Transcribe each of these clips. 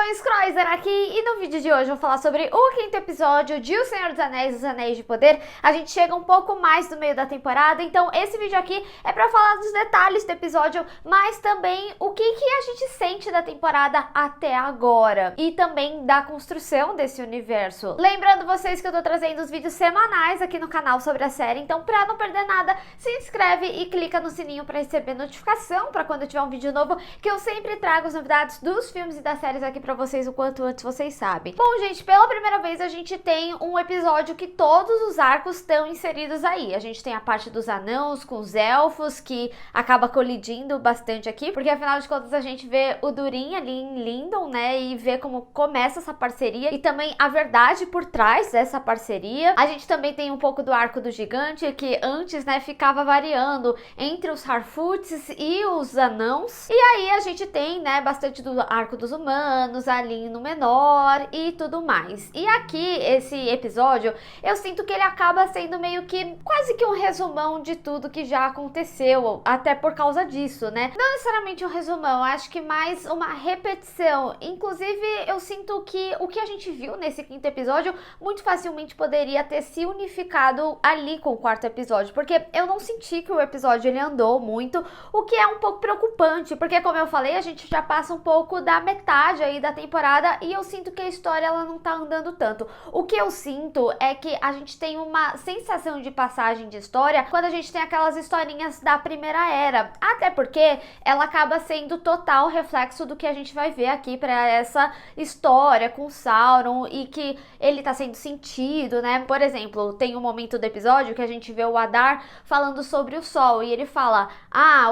Dragões, Croiser aqui, e no vídeo de hoje eu vou falar sobre o quinto episódio de O Senhor dos Anéis, Os Anéis de Poder. A gente chega um pouco mais no meio da temporada, então esse vídeo aqui é pra falar dos detalhes do episódio, mas também o que a gente sente da temporada até agora, e também da construção desse universo. Lembrando vocês que eu tô trazendo os vídeos semanais aqui no canal sobre a série, então pra não perder nada, se inscreve e clica no sininho pra receber notificação pra quando tiver um vídeo novo, que eu sempre trago as novidades dos filmes e das séries aqui pra vocês o quanto antes vocês sabem. Bom, gente, pela primeira vez a gente tem um episódio que todos os arcos estão inseridos aí. A gente tem a parte dos anãos com os elfos, que acaba colidindo bastante aqui, porque afinal de contas a gente vê o Durin ali em Lindon, né, e vê como começa essa parceria e também a verdade por trás dessa parceria. A gente também tem um pouco do arco do gigante, que antes, né, ficava variando entre os Harfoots e os anãos. E aí a gente tem, né, bastante do arco dos humanos ali no menor e tudo mais. E aqui, esse episódio, eu sinto que ele acaba sendo meio que quase que um resumão de tudo que já aconteceu, até por causa disso, né? Não necessariamente um resumão, acho que mais uma repetição. Inclusive, eu sinto que o que a gente viu nesse quinto episódio muito facilmente poderia ter se unificado ali com o quarto episódio, porque eu não senti que o episódio ele andou muito, o que é um pouco preocupante, porque como eu falei, a gente já passa um pouco da metade aí da temporada e eu sinto que a história ela não tá andando tanto. O que eu sinto é que a gente tem uma sensação de passagem de história quando a gente tem aquelas historinhas da primeira era, até porque ela acaba sendo total reflexo do que a gente vai ver aqui pra essa história com Sauron e que ele tá sendo sentido, né? Por exemplo, tem um momento do episódio que a gente vê o Adar falando sobre o sol e ele fala,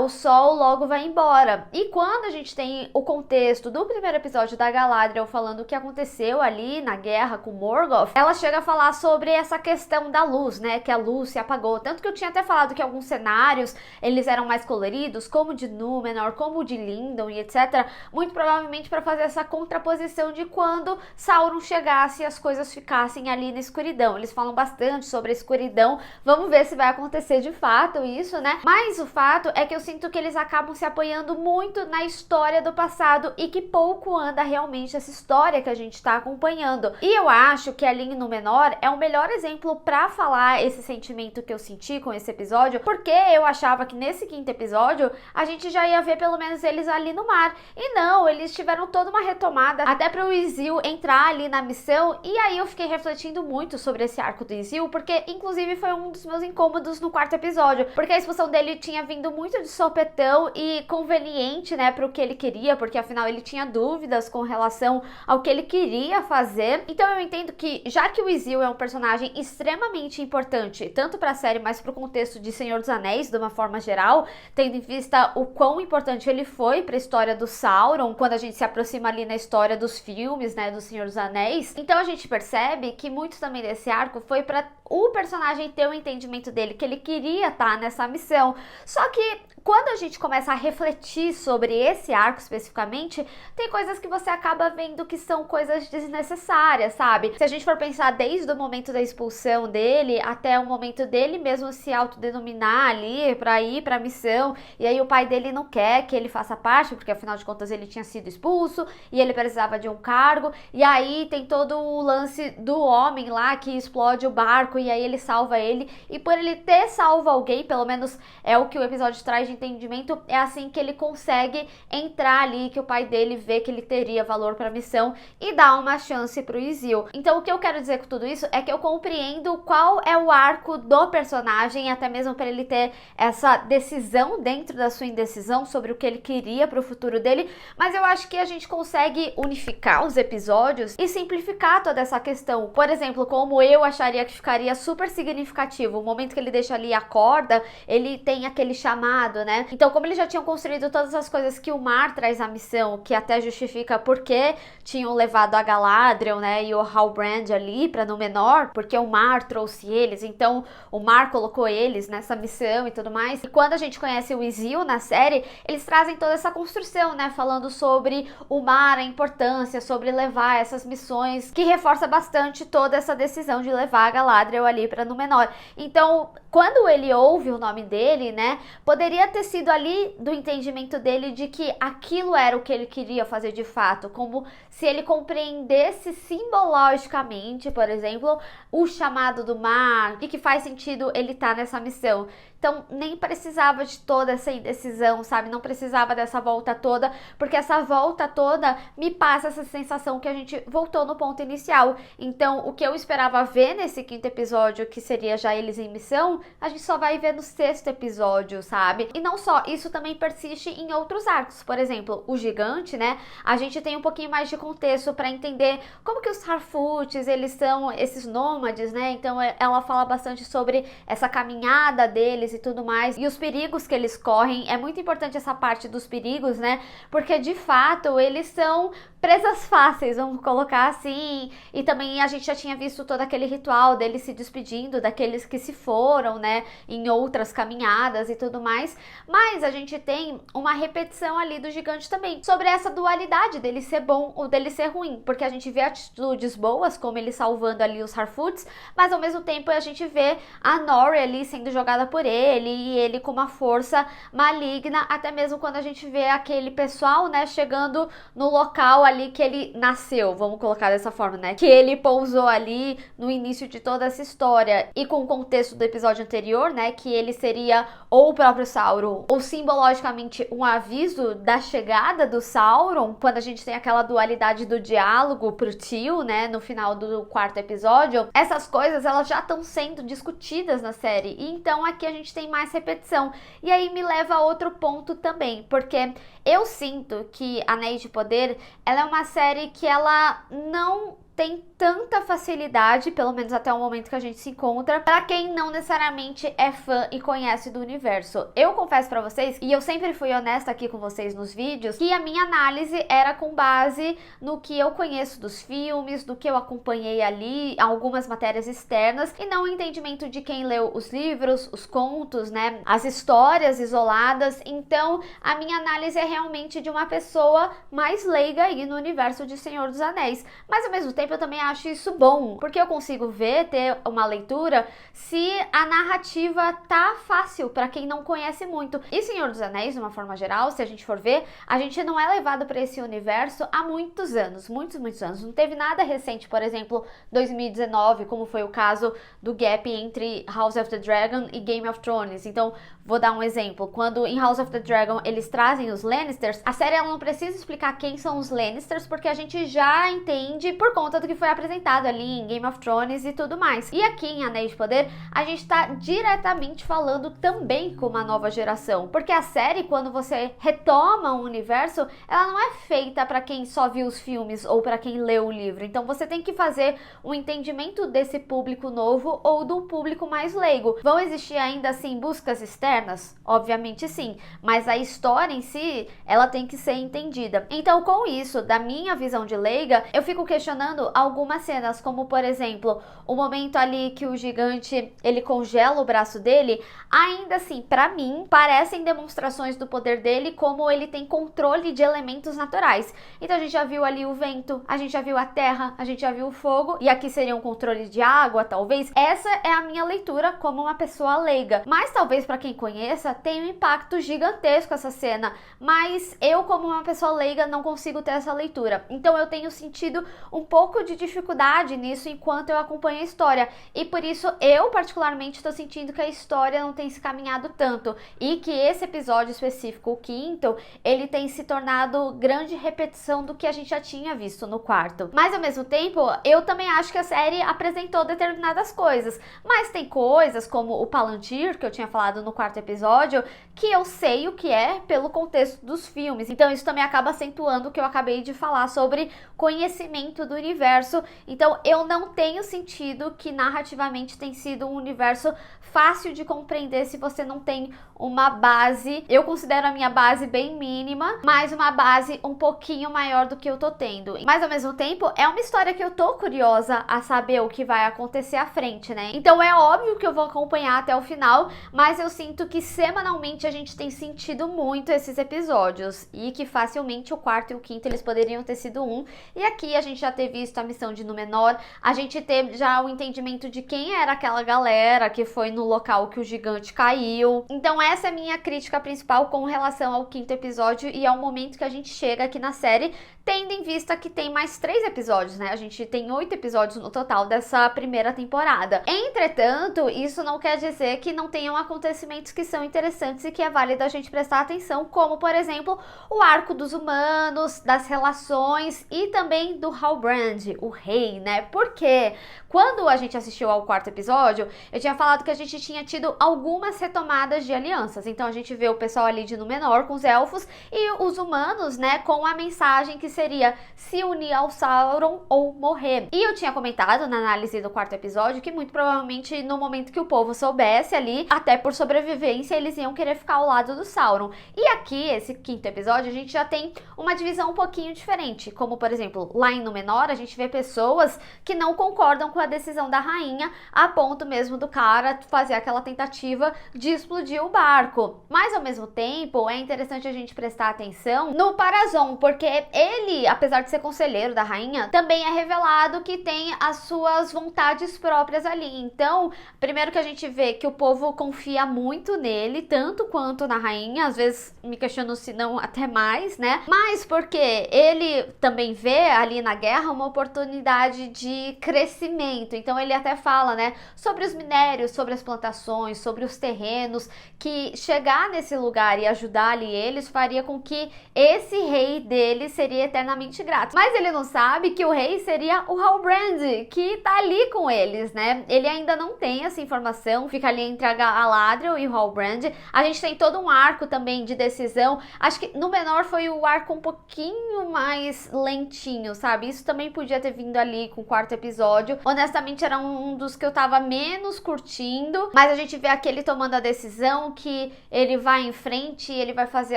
o sol logo vai embora. E quando a gente tem o contexto do primeiro episódio da Galadriel falando o que aconteceu ali na guerra com Morgoth, ela chega a falar sobre essa questão da luz, né, que a luz se apagou, tanto que eu tinha até falado que alguns cenários, eles eram mais coloridos, como o de Númenor, como o de Lindon e etc, muito provavelmente para fazer essa contraposição de quando Sauron chegasse e as coisas ficassem ali na escuridão. Eles falam bastante sobre a escuridão, vamos ver se vai acontecer de fato isso, né, mas o fato é que eu sinto que eles acabam se apoiando muito na história do passado e que pouco anda realmente essa história que a gente está acompanhando. E eu acho que ali no menor é o melhor exemplo para falar esse sentimento que eu senti com esse episódio, porque eu achava que nesse quinto episódio a gente já ia ver pelo menos eles ali no mar. E não, eles tiveram toda uma retomada até para o Izil entrar ali na missão. E aí eu fiquei refletindo muito sobre esse arco do Izil, porque inclusive foi um dos meus incômodos no quarto episódio, porque a expulsão dele tinha vindo muito de sopetão e conveniente, né, para o que ele queria, porque afinal ele tinha dúvidas com relação ao que ele queria fazer. Então eu entendo que, já que o Izil é um personagem extremamente importante, tanto para a série, mas para o contexto de Senhor dos Anéis, de uma forma geral, tendo em vista o quão importante ele foi para a história do Sauron, quando a gente se aproxima ali na história dos filmes, né, do Senhor dos Anéis, então a gente percebe que muito também desse arco foi para o personagem ter o entendimento dele, que ele queria estar nessa missão. Só que quando a gente começa a refletir sobre esse arco especificamente, tem coisas que você acaba vendo que são coisas desnecessárias, sabe? Se a gente for pensar desde o momento da expulsão dele até o momento dele mesmo se autodenominar ali pra ir pra missão, e aí o pai dele não quer que ele faça parte, porque afinal de contas ele tinha sido expulso e ele precisava de um cargo, e aí tem todo o lance do homem lá que explode o barco e aí ele salva ele, e por ele ter salvo alguém, pelo menos é o que o episódio traz de entendimento, é assim que ele consegue entrar ali, que o pai dele vê que ele teria valor para a missão e dá uma chance pro Izil. Então o que eu quero dizer com tudo isso é que eu compreendo qual é o arco do personagem, até mesmo para ele ter essa decisão dentro da sua indecisão sobre o que ele queria pro futuro dele, mas eu acho que a gente consegue unificar os episódios e simplificar toda essa questão. Por exemplo, como eu acharia que ficaria super significativo o momento que ele deixa ali a corda, ele tem aquele chamado, né? Então, como eles já tinham construído todas as coisas que o mar traz à missão, que até justifica porque tinham levado a Galadriel, né, e o Halbrand ali pra Númenor, porque o mar trouxe eles, então o mar colocou eles nessa missão e tudo mais. E quando a gente conhece o Izil na série, eles trazem toda essa construção, né, falando sobre o mar, a importância, sobre levar essas missões, que reforça bastante toda essa decisão de levar a Galadriel ali pra Númenor. Então, quando ele ouve o nome dele, né, poderia ter sido ali do entendimento dele de que aquilo era o que ele queria fazer de fato, como se ele compreendesse simbologicamente, por exemplo, o chamado do mar e que faz sentido ele estar nessa missão. Então, nem precisava de toda essa indecisão, sabe? Não precisava dessa volta toda, porque essa volta toda me passa essa sensação que a gente voltou no ponto inicial. Então, o que eu esperava ver nesse 5º episódio, que seria já eles em missão, a gente só vai ver no 6º episódio, sabe? E não só, isso também persiste em outros arcos. Por exemplo, o gigante, né? A gente tem um pouquinho mais de contexto para entender como que os Harfoots, eles são esses nômades, né? Então, ela fala bastante sobre essa caminhada deles e tudo mais, e os perigos que eles correm. É muito importante essa parte dos perigos, né, porque de fato eles são presas fáceis, vamos colocar assim, e também a gente já tinha visto todo aquele ritual deles se despedindo daqueles que se foram, né, em outras caminhadas e tudo mais, mas a gente tem uma repetição ali do gigante também, sobre essa dualidade dele ser bom ou dele ser ruim, porque a gente vê atitudes boas, como ele salvando ali os Harfoots, mas ao mesmo tempo a gente vê a Nori ali sendo jogada por ele, e ele com uma força maligna, até mesmo quando a gente vê aquele pessoal, né, chegando no local ali que ele nasceu, vamos colocar dessa forma, né, que ele pousou ali no início de toda essa história, e com o contexto do episódio anterior, né, que ele seria ou o próprio Sauron, ou simbologicamente um aviso da chegada do Sauron, quando a gente tem aquela dualidade do diálogo pro tio, né, no final do 4º episódio. Essas coisas, elas já estão sendo discutidas na série, e então aqui a gente tem mais repetição, e aí me leva a outro ponto também, porque eu sinto que Anéis de Poder, ela é uma série que ela não tem tanta facilidade, pelo menos até o momento que a gente se encontra, para quem não necessariamente é fã e conhece do universo. Eu confesso para vocês, e eu sempre fui honesta aqui com vocês nos vídeos, que a minha análise era com base no que eu conheço dos filmes, do que eu acompanhei ali, algumas matérias externas, e não o entendimento de quem leu os livros, os contos, né, as histórias isoladas. Então, a minha análise é realmente de uma pessoa mais leiga aí no universo de Senhor dos Anéis. Mas ao mesmo tempo eu também acho isso bom, porque eu consigo ver, ter uma leitura, se a narrativa tá fácil para quem não conhece muito. E Senhor dos Anéis, de uma forma geral, se a gente for ver, a gente não é levado para esse universo há muitos anos, muitos anos. Não teve nada recente, por exemplo, 2019, como foi o caso do gap entre House of the Dragon e Game of Thrones. Então, vou dar um exemplo. Quando em House of the Dragon eles trazem os Lannisters, a série ela não precisa explicar quem são os Lannisters, porque a gente já entende por conta do que foi apresentado ali em Game of Thrones e tudo mais. E aqui em Anéis de Poder, a gente tá diretamente falando também com uma nova geração, porque a série, quando você retoma o universo, ela não é feita para quem só viu os filmes ou para quem leu o livro. Então você tem que fazer um entendimento desse público novo ou do público mais leigo. Vão existir ainda assim buscas externas? Obviamente sim, mas a história em si, ela tem que ser entendida. Então, com isso, da minha visão de leiga, eu fico questionando algumas cenas, como por exemplo, o momento ali que o gigante, ele congela o braço dele, ainda assim, pra mim, parecem demonstrações do poder dele, como ele tem controle de elementos naturais. Então a gente já viu ali o vento, a gente já viu a terra, a gente já viu o fogo, e aqui seria um controle de água, talvez. Essa é a minha leitura como uma pessoa leiga, mas talvez pra quem conheça, tenha um impacto gigantesco essa cena, mas eu como uma pessoa leiga não consigo ter essa leitura. Então eu tenho sentido um pouco de dificuldade nisso enquanto eu acompanho a história, e por isso eu particularmente estou sentindo que a história não tem se caminhado tanto, e que esse episódio específico, o 5º, ele tem se tornado grande repetição do que a gente já tinha visto no 4º. Mas ao mesmo tempo, eu também acho que a série apresentou determinadas coisas, mas tem coisas como o Palantir, que eu tinha falado no 4º episódio, que eu sei o que é pelo contexto dos filmes. Então isso também acaba acentuando o que eu acabei de falar sobre conhecimento do universo. Então eu não tenho sentido que narrativamente tem sido um universo fácil de compreender se você não tem uma base. Eu considero a minha base bem mínima, mas uma base um pouquinho maior do que eu tô tendo. Mas ao mesmo tempo, é uma história que eu tô curiosa a saber o que vai acontecer à frente, né? Então é óbvio que eu vou acompanhar até o final, mas eu sinto muito que semanalmente a gente tem sentido muito esses episódios e que facilmente o quarto e o quinto eles poderiam ter sido um. E aqui a gente já ter visto a missão de Númenor, a gente teve já o entendimento de quem era aquela galera que foi no local que o gigante caiu. Então essa é a minha crítica principal com relação ao quinto episódio e ao momento que a gente chega aqui na série, tendo em vista que tem mais 3 episódios, né? A gente tem 8 episódios no total dessa primeira temporada. Entretanto, isso não quer dizer que não tenham acontecimentos que são interessantes e que é válido a gente prestar atenção, como, por exemplo, o arco dos humanos, das relações e também do Halbrand, o rei, né? Porque quando a gente assistiu ao quarto episódio, eu tinha falado que a gente tinha tido algumas retomadas de alianças. Então a gente vê o pessoal ali de Númenor com os elfos e os humanos, né, com a mensagem que seria se unir ao Sauron ou morrer. E eu tinha comentado na análise do quarto episódio que muito provavelmente no momento que o povo soubesse ali, até por sobrevivência, eles iam querer ficar ao lado do Sauron. E aqui, esse quinto episódio, a gente já tem uma divisão um pouquinho diferente. Como, por exemplo, lá em Númenor, a gente vê pessoas que não concordam com a decisão da rainha, a ponto mesmo do cara fazer aquela tentativa de explodir o barco. Mas, ao mesmo tempo, é interessante a gente prestar atenção no Parazon, porque ele, apesar de ser conselheiro da rainha, também é revelado que tem as suas vontades próprias ali. Então, primeiro que a gente vê que o povo confia muito nele, tanto quanto na rainha, às vezes me questiono se não até mais, né? Mas porque ele também vê ali na guerra uma oportunidade de crescimento. Então ele até fala, né, sobre os minérios, sobre as plantações, sobre os terrenos, que chegar nesse lugar e ajudar ali eles faria com que esse rei dele seria eternamente grato. Mas ele não sabe que o rei seria o Halbrand, que tá ali com eles, né? Ele ainda não tem essa informação, fica ali entre a Galadriel e o Halbrand. A gente tem todo um arco também de decisão. Acho que Númenor foi o arco um pouquinho mais lentinho, sabe? Isso também podia ter vindo ali com o quarto episódio. Honestamente, era um dos que eu tava menos curtindo, mas a gente vê aquele tomando a decisão que ele vai em frente e ele vai fazer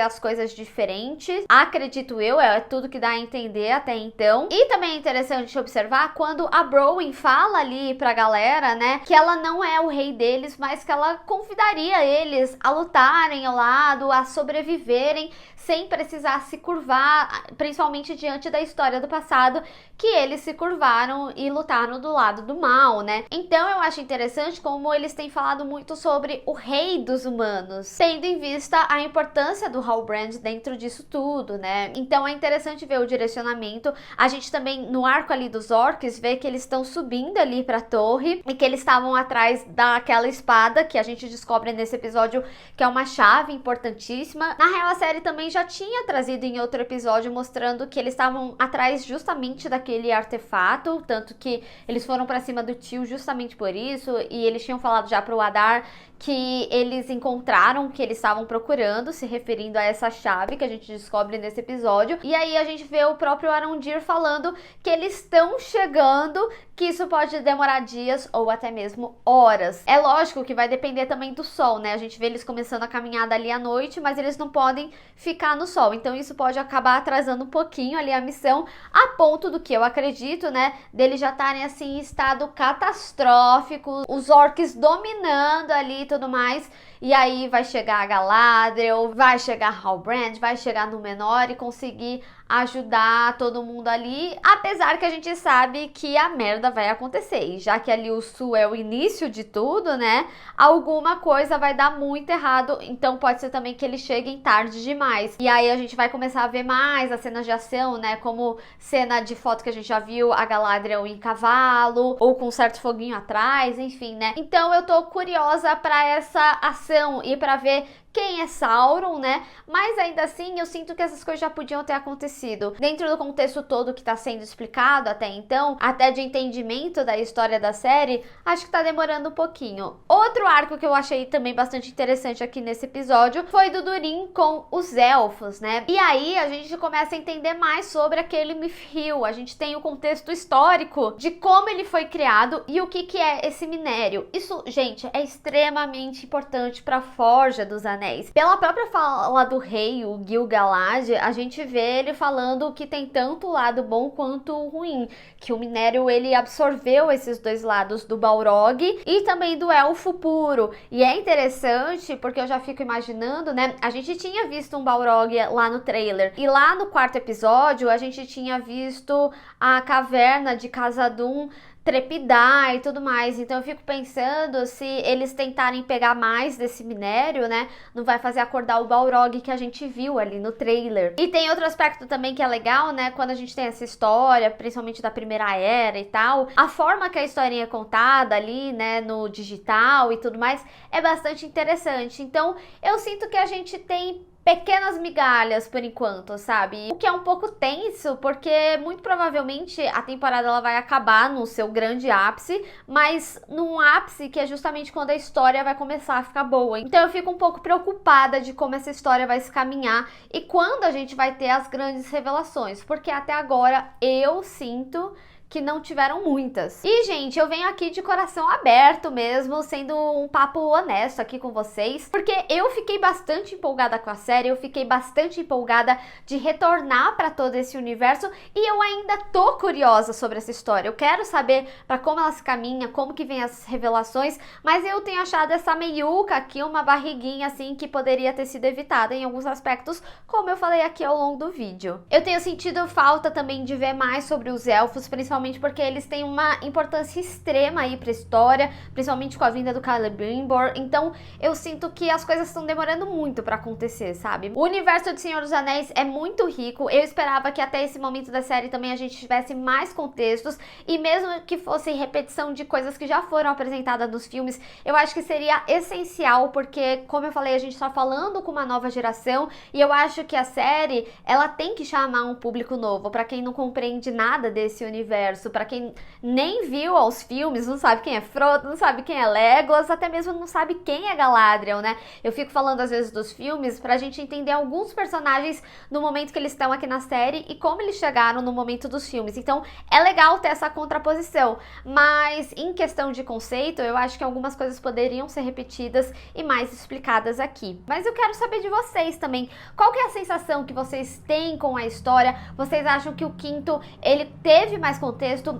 as coisas diferentes. Acredito eu, é tudo que dá a entender até então. E também é interessante observar quando a Browen fala ali pra galera, né, que ela não é o rei deles, mas que ela convidaria eles a lutarem ao lado, a sobreviverem sem precisar se curvar, principalmente diante da história do passado, que eles se curvaram e lutaram do lado do mal, né? Então eu acho interessante como eles têm falado muito sobre o rei dos humanos, tendo em vista a importância do Halbrand dentro disso tudo, né? Então é interessante ver o direcionamento. A gente também, no arco ali dos orcs, vê que eles estão subindo ali pra torre e que eles estavam atrás daquela espada, que a gente descobre nesse episódio que é uma chave importantíssima. Na real, a série também já tinha trazido em outro episódio mostrando que eles estavam atrás justamente daquele artefato, tanto que eles foram pra cima do tio justamente por isso, e eles tinham falado já pro Adar que eles encontraram o que eles estavam procurando, se referindo a essa chave que a gente descobre nesse episódio. E aí a gente vê o próprio Arondir falando que eles estão chegando, que isso pode demorar dias ou até mesmo horas. É lógico que vai depender também do sol, né? A gente vê eles começando a caminhada ali à noite, mas eles não podem ficar no sol. Então isso pode acabar atrasando um pouquinho ali a missão, a ponto do que eu acredito, né, deles já estarem assim em estado catastrófico, os orcs dominando ali e tudo mais. E aí vai chegar a Galadriel, vai chegar Halbrand, vai chegar Númenor e conseguir ajudar todo mundo ali, apesar que a gente sabe que a merda vai acontecer, e já que ali o sul é o início de tudo, né, alguma coisa vai dar muito errado, então pode ser também que eles cheguem tarde demais, e aí a gente vai começar a ver mais as cenas de ação, né, como cena de foto que a gente já viu, a Galadriel em cavalo, ou com um certo foguinho atrás, enfim, né, então eu tô curiosa pra essa ação e pra ver quem é Sauron, né? Mas ainda assim, eu sinto que essas coisas já podiam ter acontecido. Dentro do contexto todo que tá sendo explicado até então, até de entendimento da história da série, acho que tá demorando um pouquinho. Outro arco que eu achei também bastante interessante aqui nesse episódio foi do Durin com os elfos, né? E aí a gente começa a entender mais sobre aquele Mithril. A gente tem o contexto histórico de como ele foi criado e o que é esse minério. Isso, gente, é extremamente importante pra Forja dos Anéis. Anéis. Pela própria fala do rei, o Gil-galad, a gente vê ele falando que tem tanto o lado bom quanto o ruim, que o minério ele absorveu esses dois lados do Balrog e também do elfo puro. E é interessante porque eu já fico imaginando, né? A gente tinha visto um Balrog lá no trailer e lá no quarto episódio a gente tinha visto a caverna de Khazad-dûm trepidar e tudo mais. Então eu fico pensando se eles tentarem pegar mais desse minério, né, não vai fazer acordar o Balrog que a gente viu ali no trailer. E tem outro aspecto também que é legal, né, quando a gente tem essa história, principalmente da Primeira Era e tal, a forma que a historinha é contada ali, né, no digital e tudo mais, é bastante interessante. Então eu sinto que a gente tem pequenas migalhas por enquanto, sabe? O que é um pouco tenso, porque muito provavelmente a temporada ela vai acabar no seu grande ápice, mas num ápice que é justamente quando a história vai começar a ficar boa. Então eu fico um pouco preocupada de como essa história vai se caminhar e quando a gente vai ter as grandes revelações, porque até agora eu sinto que não tiveram muitas. E, gente, eu venho aqui de coração aberto mesmo, sendo um papo honesto aqui com vocês, porque eu fiquei bastante empolgada com a série, eu fiquei bastante empolgada de retornar para todo esse universo e eu ainda tô curiosa sobre essa história. Eu quero saber para como ela se caminha, como que vem as revelações, mas eu tenho achado essa meiuca aqui, uma barriguinha assim que poderia ter sido evitada em alguns aspectos, como eu falei aqui ao longo do vídeo. Eu tenho sentido falta também de ver mais sobre os elfos, principalmente porque eles têm uma importância extrema aí pra história, principalmente com a vinda do Celebrimbor. Então eu sinto que as coisas estão demorando muito pra acontecer, sabe? O universo de Senhor dos Anéis é muito rico. Eu esperava que até esse momento da série também a gente tivesse mais contextos e mesmo que fosse repetição de coisas que já foram apresentadas nos filmes, eu acho que seria essencial, porque como eu falei, a gente tá falando com uma nova geração e eu acho que a série, ela tem que chamar um público novo, pra quem não compreende nada desse universo, para quem nem viu aos filmes, não sabe quem é Frodo, não sabe quem é Legolas, até mesmo não sabe quem é Galadriel, né? Eu fico falando às vezes dos filmes pra gente entender alguns personagens no momento que eles estão aqui na série e como eles chegaram no momento dos filmes. Então é legal ter essa contraposição, mas em questão de conceito, eu acho que algumas coisas poderiam ser repetidas e mais explicadas aqui. Mas eu quero saber de vocês também, qual que é a sensação que vocês têm com a história? Vocês acham que o quinto, ele teve mais contexto?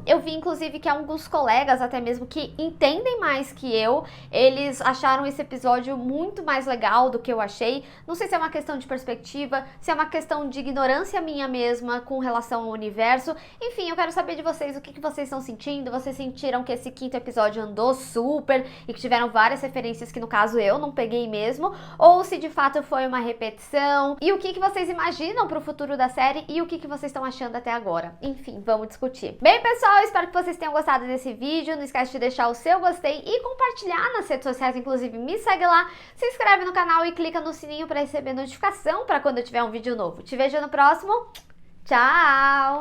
Eu vi inclusive que alguns colegas até mesmo que entendem mais que eu, eles acharam esse episódio muito mais legal do que eu achei. Não sei se é uma questão de perspectiva, se é uma questão de ignorância minha mesma com relação ao universo. Enfim, eu quero saber de vocês o que vocês estão sentindo. Vocês sentiram que esse quinto episódio andou super e que tiveram várias referências que no caso eu não peguei mesmo, ou se de fato foi uma repetição, e o que vocês imaginam pro futuro da série e o que vocês estão achando até agora. Enfim, vamos discutir. Bem, pessoal, espero que vocês tenham gostado desse vídeo. Não esquece de deixar o seu gostei e compartilhar nas redes sociais, inclusive me segue lá, se inscreve no canal e clica no sininho para receber notificação para quando eu tiver um vídeo novo. Te vejo no próximo. Tchau!